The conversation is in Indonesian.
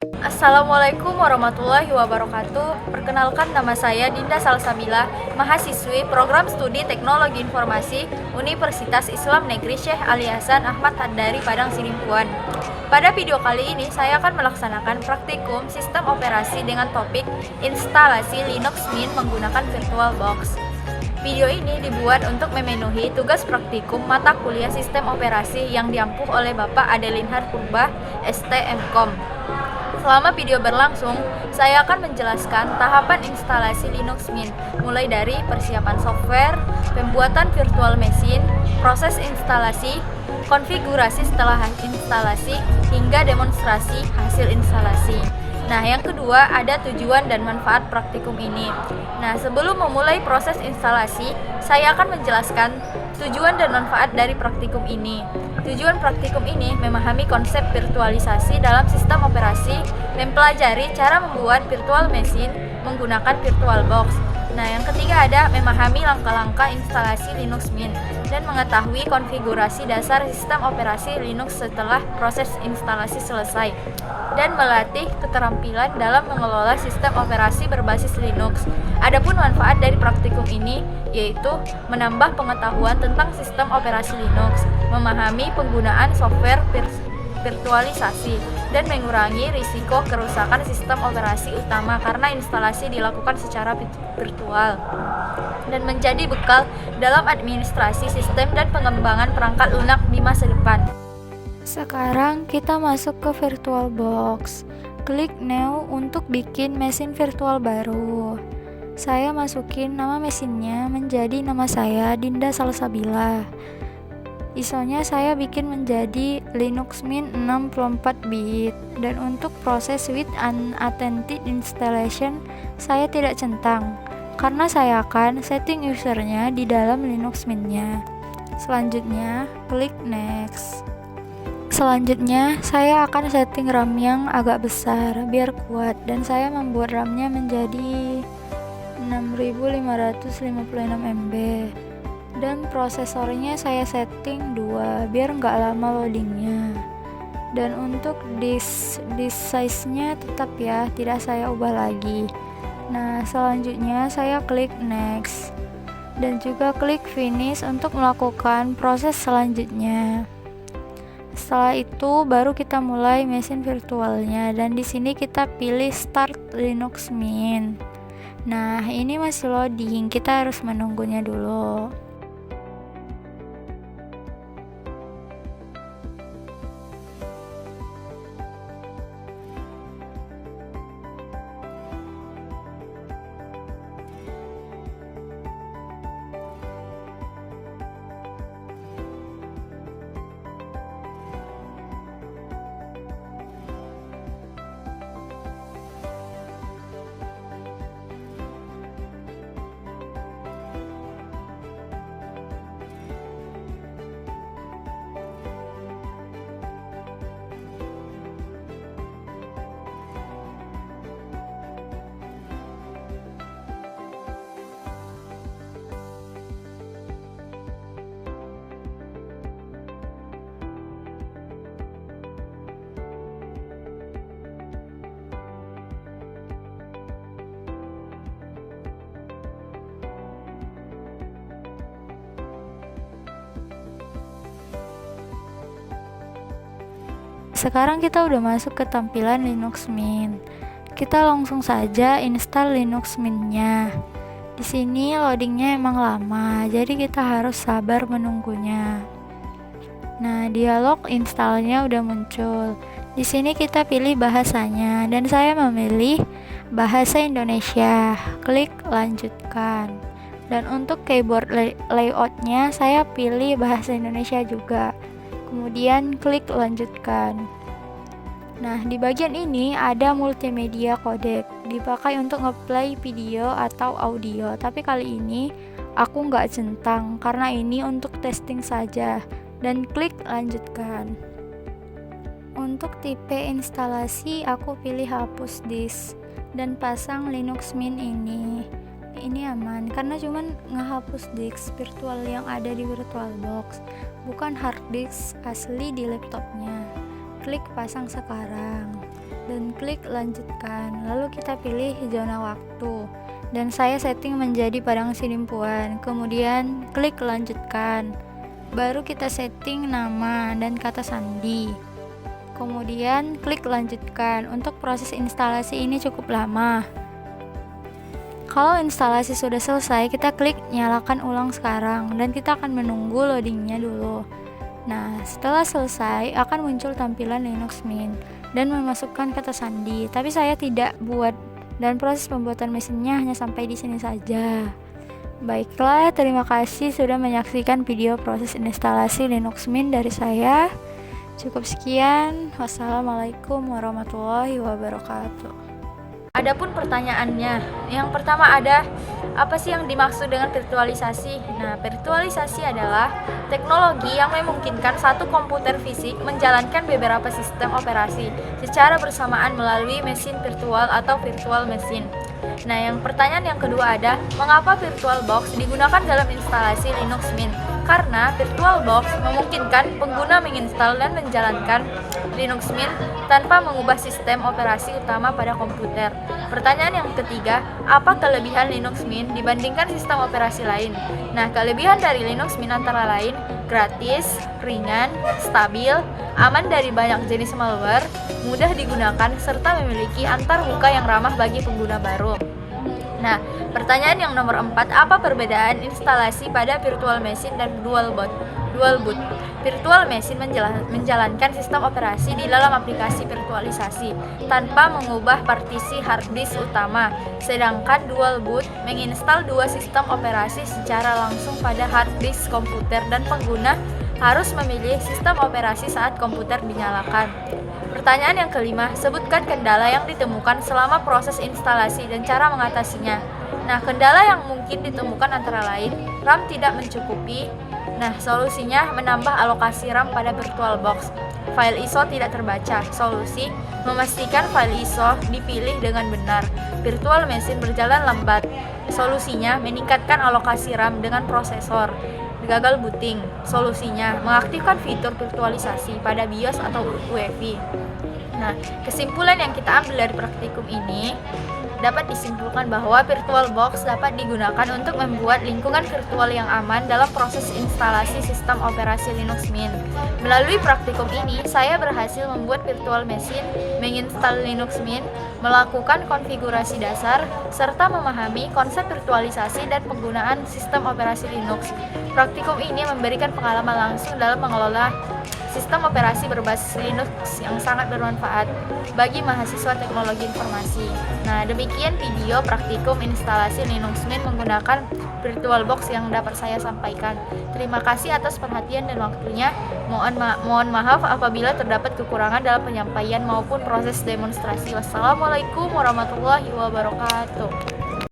Assalamualaikum warahmatullahi wabarakatuh. Perkenalkan, nama saya Dinda Salsabila, mahasiswi Program Studi Teknologi Informasi Universitas Islam Negeri Syekh Ali Hasan Ahmad Handari Padang Sidimpuan. Pada video kali ini saya akan melaksanakan praktikum sistem operasi dengan topik instalasi Linux Mint menggunakan VirtualBox. Video ini dibuat untuk memenuhi tugas praktikum mata kuliah sistem operasi yang diampuh oleh Bapak Adelinhar Purba, STMkom. Selama video berlangsung, saya akan menjelaskan tahapan instalasi Linux Mint, mulai dari persiapan software, pembuatan virtual machine, proses instalasi, konfigurasi setelah instalasi, hingga demonstrasi hasil instalasi. Nah, yang kedua ada tujuan dan manfaat praktikum ini. Nah, sebelum memulai proses instalasi, saya akan menjelaskan tujuan dan manfaat dari praktikum ini. Tujuan praktikum ini memahami konsep virtualisasi dalam sistem operasi, mempelajari cara membuat virtual machine menggunakan VirtualBox. Nah, yang ketiga ada memahami langkah-langkah instalasi Linux Mint dan mengetahui konfigurasi dasar sistem operasi Linux setelah proses instalasi selesai, dan melatih keterampilan dalam mengelola sistem operasi berbasis Linux. Adapun manfaat dari praktikum ini yaitu menambah pengetahuan tentang sistem operasi Linux, memahami penggunaan software virtualisasi, dan mengurangi risiko kerusakan sistem operasi utama karena instalasi dilakukan secara virtual, dan menjadi bekal dalam administrasi sistem dan pengembangan perangkat lunak di masa depan. Sekarang kita masuk ke VirtualBox. Klik New untuk bikin mesin virtual baru. Saya masukin nama mesinnya menjadi nama saya, Dinda Salsabila. ISO-nya saya bikin menjadi Linux Mint 64 bit, dan untuk proses with unattended installation saya tidak centang karena saya akan setting usernya di dalam Linux Mint-nya. Selanjutnya klik next. Selanjutnya saya akan setting RAM yang agak besar biar kuat, dan saya membuat RAM-nya menjadi 6556 MB. Dan prosesornya saya setting 2 biar nggak lama loadingnya. Dan untuk disk size-nya tetap ya, tidak saya ubah lagi. Nah, selanjutnya saya klik next dan juga klik finish untuk melakukan proses selanjutnya. Setelah itu baru kita mulai mesin virtualnya, dan di sini kita pilih start Linux Mint. Nah, ini masih loading, kita harus menunggunya dulu. Sekarang kita udah masuk ke tampilan Linux Mint. Kita langsung saja install Linux Mint-nya. Di sini loadingnya emang lama, jadi kita harus sabar menunggunya. Nah, dialog installnya udah muncul. Di sini kita pilih bahasanya, dan saya memilih bahasa Indonesia. Klik lanjutkan. Dan untuk keyboard layoutnya saya pilih bahasa Indonesia juga. Kemudian klik lanjutkan. Nah, di bagian ini ada multimedia codec, dipakai untuk ngeplay video atau audio. Tapi kali ini aku nggak centang karena ini untuk testing saja. Dan klik lanjutkan. Untuk tipe instalasi aku pilih hapus disk dan pasang Linux Mint ini. Ini aman karena cuman ngehapus disk virtual yang ada di VirtualBox, bukan hard disk asli di laptopnya. Klik pasang sekarang. dan klik lanjutkan. Lalu kita pilih zona waktu dan saya setting menjadi Padang Sidimpuan. Kemudian klik lanjutkan. Baru kita setting nama dan kata sandi. Kemudian klik lanjutkan. Untuk proses instalasi ini cukup lama. Kalau instalasi sudah selesai, kita klik nyalakan ulang sekarang dan kita akan menunggu loadingnya dulu. Nah, setelah selesai akan muncul tampilan Linux Mint dan memasukkan kata sandi. Tapi saya tidak buat dan proses pembuatan mesinnya hanya sampai di sini saja. Baiklah, terima kasih sudah menyaksikan video proses instalasi Linux Mint dari saya. Cukup sekian. Wassalamualaikum warahmatullahi wabarakatuh. Adapun pertanyaannya, yang pertama ada, apa sih yang dimaksud dengan virtualisasi? Nah, virtualisasi adalah teknologi yang memungkinkan satu komputer fisik menjalankan beberapa sistem operasi secara bersamaan melalui mesin virtual atau virtual machine. Nah, yang pertanyaan yang kedua ada, mengapa VirtualBox digunakan dalam instalasi Linux Mint? Karena VirtualBox memungkinkan pengguna menginstal dan menjalankan Linux Mint tanpa mengubah sistem operasi utama pada komputer. Pertanyaan yang ketiga, apa kelebihan Linux Mint dibandingkan sistem operasi lain? Nah, kelebihan dari Linux Mint antara lain gratis, ringan, stabil, aman dari banyak jenis malware, mudah digunakan, serta memiliki antarmuka yang ramah bagi pengguna baru. Nah, pertanyaan yang nomor 4, apa perbedaan instalasi pada virtual machine dan dual boot? Virtual machine menjalankan sistem operasi di dalam aplikasi virtualisasi tanpa mengubah partisi hard disk utama, sedangkan dual boot menginstal dua sistem operasi secara langsung pada hard disk komputer dan pengguna harus memilih sistem operasi saat komputer dinyalakan. Pertanyaan yang kelima, sebutkan kendala yang ditemukan selama proses instalasi dan cara mengatasinya. Nah, kendala yang mungkin ditemukan antara lain, RAM tidak mencukupi. Nah, solusinya menambah alokasi RAM pada VirtualBox. File ISO tidak terbaca. Solusi, memastikan file ISO dipilih dengan benar. Virtual machine berjalan lambat. Solusinya, meningkatkan alokasi RAM dengan prosesor. Gagal booting. Solusinya, mengaktifkan fitur virtualisasi pada BIOS atau UEFI. Nah, kesimpulan yang kita ambil dari praktikum ini dapat disimpulkan bahwa VirtualBox dapat digunakan untuk membuat lingkungan virtual yang aman dalam proses instalasi sistem operasi Linux Mint. Melalui praktikum ini, saya berhasil membuat virtual machine, menginstal Linux Mint, melakukan konfigurasi dasar, serta memahami konsep virtualisasi dan penggunaan sistem operasi Linux. Praktikum ini memberikan pengalaman langsung dalam mengelola sistem operasi berbasis Linux yang sangat bermanfaat bagi mahasiswa teknologi informasi. Nah, demikian video praktikum instalasi Linux Mint menggunakan VirtualBox yang dapat saya sampaikan. Terima kasih atas perhatian dan waktunya. Mohon maaf apabila terdapat kekurangan dalam penyampaian maupun proses demonstrasi. Wassalamualaikum warahmatullahi wabarakatuh.